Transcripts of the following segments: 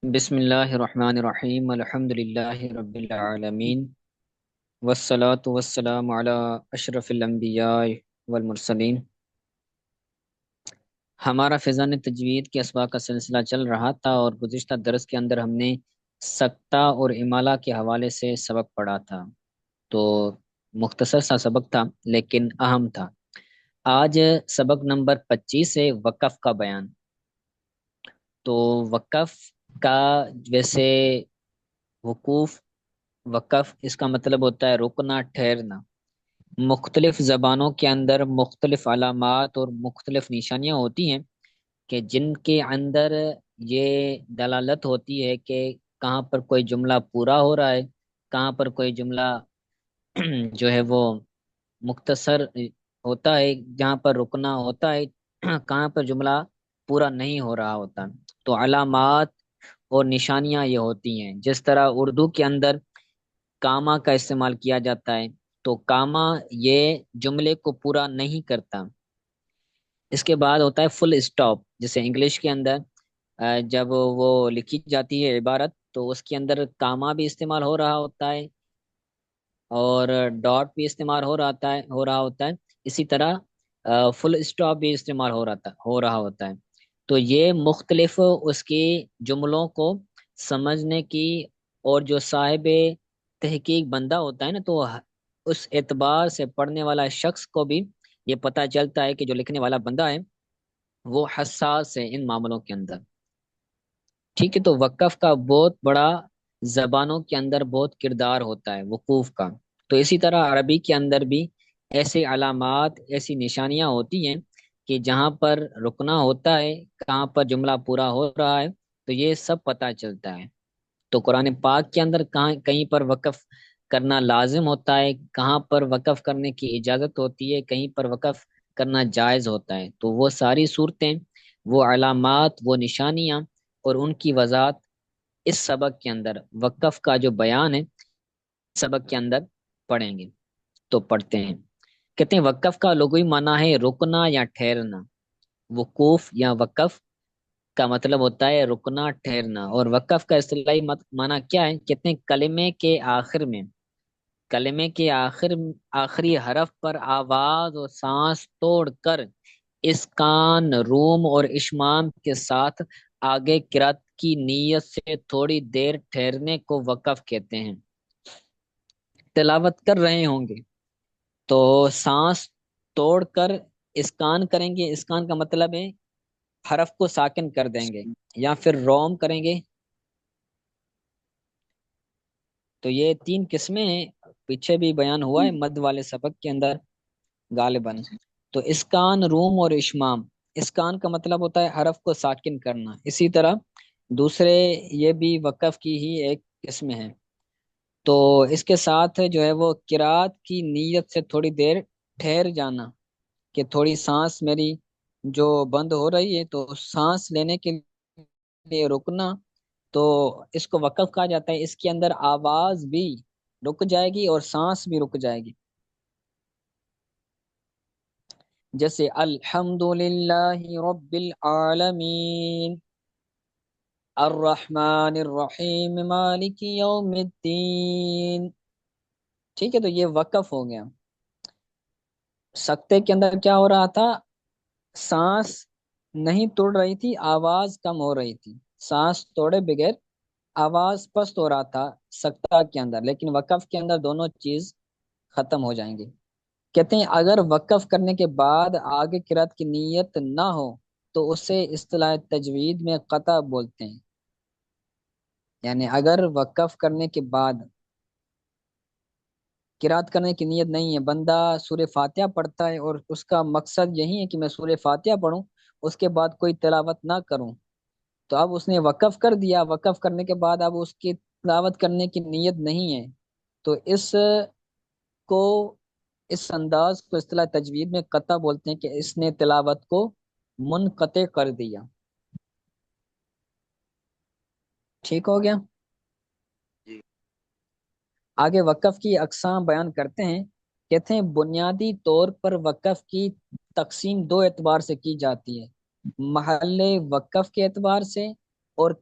بسم اللہ الرحمن الرحیم الحمد للہ رب العالمین والصلاة والسلام علی اشرف الانبیاء والمرسلین۔ ہمارا فیضان تجوید کے اسباق کا سلسلہ چل رہا تھا اور گزشتہ درس کے اندر ہم نے سکتہ اور امالہ کے حوالے سے سبق پڑھا تھا۔ تو مختصر سا سبق تھا لیکن اہم تھا۔ آج سبق نمبر 25 ہے وقف کا بیان۔ تو وقف کا ویسے وقوف وقف اس کا مطلب ہوتا ہے رکنا، ٹھہرنا۔ مختلف زبانوں کے اندر مختلف علامات اور مختلف نشانیاں ہوتی ہیں کہ جن کے اندر یہ دلالت ہوتی ہے کہ کہاں پر کوئی جملہ پورا ہو رہا ہے، کہاں پر کوئی جملہ جو ہے وہ مختصر ہوتا ہے، جہاں پر رکنا ہوتا ہے، کہاں پر جملہ پورا نہیں ہو رہا ہوتا۔ تو علامات اور نشانیاں یہ ہوتی ہیں، جس طرح اردو کے اندر کاما کا استعمال کیا جاتا ہے تو کاما یہ جملے کو پورا نہیں کرتا۔ اس کے بعد ہوتا ہے فل اسٹاپ، جیسے انگلش کے اندر جب وہ لکھی جاتی ہے عبارت تو اس کے اندر کاما بھی استعمال ہو رہا ہوتا ہے اور ڈاٹ بھی استعمال ہو رہا ہوتا ہے۔ اسی طرح فل اسٹاپ بھی استعمال ہو رہا ہوتا ہے۔ تو یہ مختلف اس کی جملوں کو سمجھنے کی، اور جو صاحب تحقیق بندہ ہوتا ہے نا، تو اس اعتبار سے پڑھنے والا شخص کو بھی یہ پتہ چلتا ہے کہ جو لکھنے والا بندہ ہے وہ حساس ہے ان معاملوں کے اندر۔ ٹھیک ہے، تو وقف کا بہت بڑا زبانوں کے اندر بہت کردار ہوتا ہے وقوف کا۔ تو اسی طرح عربی کے اندر بھی ایسے علامات، ایسی نشانیاں ہوتی ہیں کہ جہاں پر رکنا ہوتا ہے، کہاں پر جملہ پورا ہو رہا ہے، تو یہ سب پتہ چلتا ہے۔ تو قرآن پاک کے اندر کہاں کہیں پر وقف کرنا لازم ہوتا ہے، کہاں پر وقف کرنے کی اجازت ہوتی ہے، کہیں پر وقف کرنا جائز ہوتا ہے۔ تو وہ ساری صورتیں، وہ علامات، وہ نشانیاں اور ان کی وضاحت اس سبق کے اندر، وقف کا جو بیان ہے سبق کے اندر پڑھیں گے۔ تو پڑھتے ہیں۔ کہتے ہیں وقف کا لغوی معنی ہے رکنا یا ٹھہرنا۔ وقوف یا وقف کا مطلب ہوتا ہے رکنا، ٹھہرنا۔ اور وقف کا اصطلاحی معنی کیا ہے؟ کہتے ہیں کلمے کے آخر میں، کلمے کے آخری حرف پر آواز اور سانس توڑ کر اسکان، روم اور اشمام کے ساتھ آگے قرات کی نیت سے تھوڑی دیر ٹھہرنے کو وقف کہتے ہیں۔ تلاوت کر رہے ہوں گے تو سانس توڑ کر اسکان کریں گے۔ اسکان کا مطلب ہے حرف کو ساکن کر دیں گے، یا پھر روم کریں گے۔ تو یہ تین قسمیں ہیں، پیچھے بھی بیان ہوا ہے مد والے سبق کے اندر غالباً۔ تو اسکان، روم اور اشمام۔ اسکان کا مطلب ہوتا ہے حرف کو ساکن کرنا۔ اسی طرح دوسرے یہ بھی وقف کی ہی ایک قسم ہے۔ تو اس کے ساتھ جو ہے وہ قرات کی نیت سے تھوڑی دیر ٹھہر جانا، کہ تھوڑی سانس میری جو بند ہو رہی ہے تو سانس لینے کے لیے رکنا، تو اس کو وقف کہا جاتا ہے۔ اس کے اندر آواز بھی رک جائے گی اور سانس بھی رک جائے گی، جیسے الحمد للہ رب العالمین الرحمن الرحیم مالک یوم الدین۔ ٹھیک ہے، تو یہ وقف ہو گیا۔ سکتے کے اندر کیا ہو رہا تھا؟ سانس نہیں توڑ رہی تھی، آواز کم ہو رہی تھی، سانس توڑے بغیر آواز پست ہو رہا تھا سکتہ کے اندر، لیکن وقف کے اندر دونوں چیز ختم ہو جائیں گی۔ کہتے ہیں اگر وقف کرنے کے بعد آگے قرات کی نیت نہ ہو تو اسے اصطلاح تجوید میں قطع بولتے ہیں۔ یعنی اگر وقف کرنے کے بعد قرات کرنے کی نیت نہیں ہے، بندہ سورہ فاتحہ پڑھتا ہے اور اس کا مقصد یہی ہے کہ میں سورہ فاتحہ پڑھوں، اس کے بعد کوئی تلاوت نہ کروں، تو اب اس نے وقف کر دیا، وقف کرنے کے بعد اب اس کی تلاوت کرنے کی نیت نہیں ہے، تو کو اس انداز کو اصطلاح تجوید میں قطع بولتے ہیں، کہ اس نے تلاوت کو منقطع کر دیا۔ ٹھیک ہو گیا؟ آگے وقف کی اقسام بیان کرتے ہیں۔ کہتے ہیں بنیادی طور پر وقف کی تقسیم دو اعتبار سے کی جاتی ہے، محل وقف کے اعتبار سے اور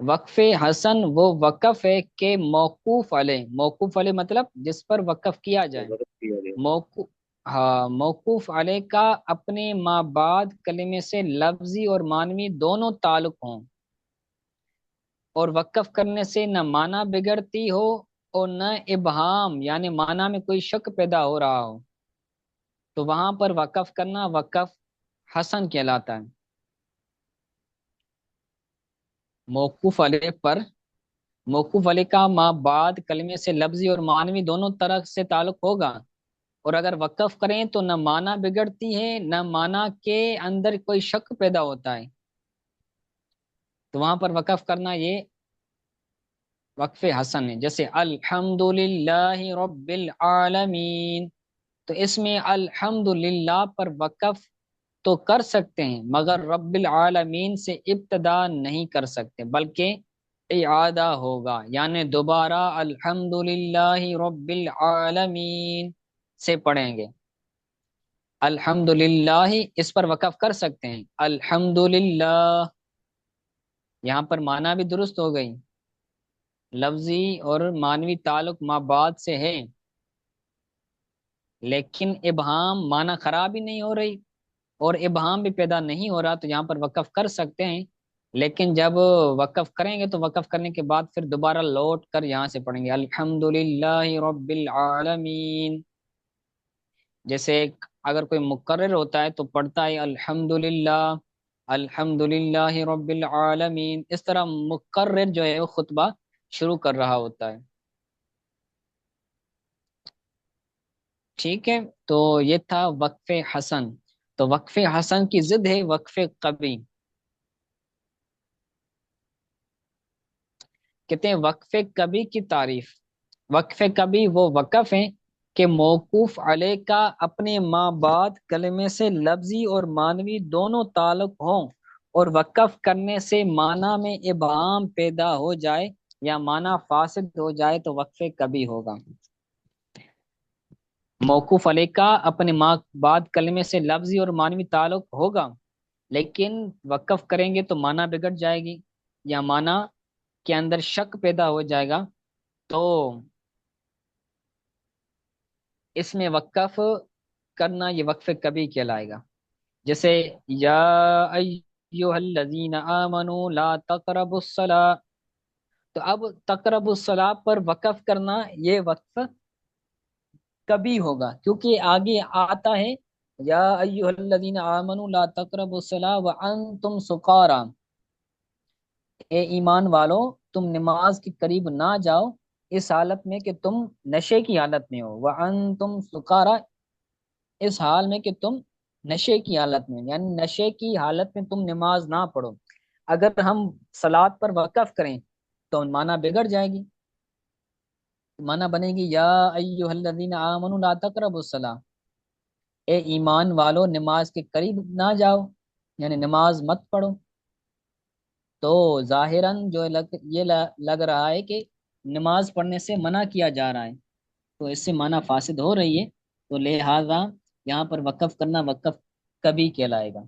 وقف حسن وہ وقف ہے کہ موقوف علیہ، موقوف علیہ مطلب جس پر وقف کیا جائے، وقف کیا گیا۔ موقوف، ہاں موقوف علیہ کا اپنے ما بعد کلمے سے لفظی اور معنوی دونوں تعلق ہوں، اور وقف کرنے سے نہ معنی بگڑتی ہو اور نہ ابہام یعنی معنی میں کوئی شک پیدا ہو رہا ہو، تو وہاں پر وقف کرنا وقف حسن کہلاتا ہے۔ موقوف علیہ پر، موقوف علیہ کا ما بعد کلمے سے لفظی اور معنوی دونوں طرح سے تعلق ہوگا، اور اگر وقف کریں تو نہ معنی بگڑتی ہے نہ معنی کے اندر کوئی شک پیدا ہوتا ہے، تو وہاں پر وقف کرنا یہ وقف حسن ہے۔ جیسے الحمد رب العالمین، تو اس میں الحمد پر وقف تو کر سکتے ہیں مگر رب العالمین سے ابتدا نہیں کر سکتے، بلکہ اعادہ ہوگا، یعنی دوبارہ الحمد رب العالمین سے پڑھیں گے۔ الحمد اس پر وقف کر سکتے ہیں، الحمد یہاں پر معنی بھی درست ہو گئی، لفظی اور معنوی تعلق ما بعد سے ہے، لیکن ابہام معنی خراب ہی نہیں ہو رہی اور ابہام بھی پیدا نہیں ہو رہا، تو یہاں پر وقف کر سکتے ہیں، لیکن جب وقف کریں گے تو وقف کرنے کے بعد پھر دوبارہ لوٹ کر یہاں سے پڑھیں گے الحمد رب العالمین۔ جیسے اگر کوئی مقرر ہوتا ہے تو پڑھتا ہے الحمد الحمد رب العالمین، اس طرح مقرر جو ہے وہ خطبہ شروع کر رہا ہوتا ہے۔ ٹھیک ہے، تو یہ تھا وقف حسن۔ تو وقف حسن کی ضد ہے وقف قبی، کہتے ہیں وقف کبھی کی تعریف۔ وقف کبھی وہ وقف ہیں کہ موقوف علیہ کا اپنے ما بعد کلمے سے لفظی اور معنوی دونوں تعلق ہوں، اور وقف کرنے سے معنی میں ابہام پیدا ہو جائے یا معنی فاسد ہو جائے تو وقف کبھی ہوگا۔ موقوف علیہ کا اپنے ما بعد کلمے سے لفظی اور معنوی تعلق ہوگا، لیکن وقف کریں گے تو معنی بگڑ جائے گی یا معنی کے اندر شک پیدا ہو جائے گا، تو اس میں وقف کرنا یہ وقف کبھی کہلائے گا۔ جیسے یا ایھا الذین آمنوا لا تقربوا الصلاۃ، تو اب تقربوا الصلاۃ پر وقف کرنا یہ وقف کبھی ہوگا، کیونکہ آگے آتا ہے یا ایھا الذین آمنوا لا تقربوا الصلاۃ وانتم سکارى، اے ایمان والو تم نماز کے قریب نہ جاؤ اس حالت میں کہ تم نشے کی حالت میں ہو، وانتم سکارى اس حال میں کہ تم نشے کی حالت میں، یعنی نشے کی حالت میں تم نماز نہ پڑھو۔ اگر ہم صلات پر وقف کریں تو معنی بگڑ جائے گی، معنی بنے گی یا ایھا الذین آمنوا لا تقربوا الصلاۃ، اے ایمان والو نماز کے قریب نہ جاؤ، یعنی نماز مت پڑھو۔ تو ظاہراً جو لگ رہا ہے کہ نماز پڑھنے سے منع کیا جا رہا ہے، تو اس سے معنی فاسد ہو رہی ہے، تو لہذا یہاں پر وقف کرنا وقف کبھی کہلائے گا۔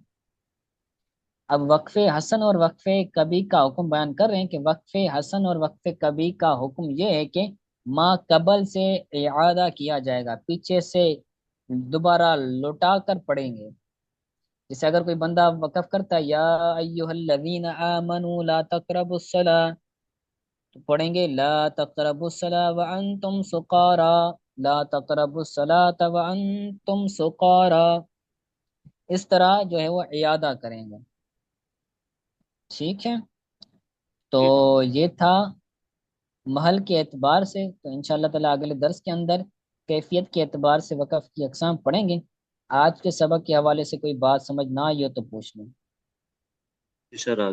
اب وقف حسن اور وقف کبھی کا حکم بیان کر رہے ہیں کہ وقف حسن اور وقف کبھی کا حکم یہ ہے کہ ما قبل سے اعادہ کیا جائے گا، پیچھے سے دوبارہ لوٹا کر پڑھیں گے۔ جیسے اگر کوئی بندہ وقف کرتا ہے یا ایھا الذین آمنوا لا تقربوا الصلاۃ، تو پڑھیں گے لا تقربوا الصلاۃ وانتم سکارى، لا تقربوا الصلاۃ وانتم سکارى، اس طرح جو ہے وہ اعادہ کریں گے۔ ٹھیک ہے، تو ٹھیک ہے۔ یہ تھا محل کے اعتبار سے، تو انشاءاللہ تعالیٰ اگلے درس کے اندر کیفیت کے اعتبار سے وقف کی اقسام پڑھیں گے۔ آج کے سبق کے حوالے سے کوئی بات سمجھ نہ آئی ہو تو پوچھ لیں۔ انشاءاللہ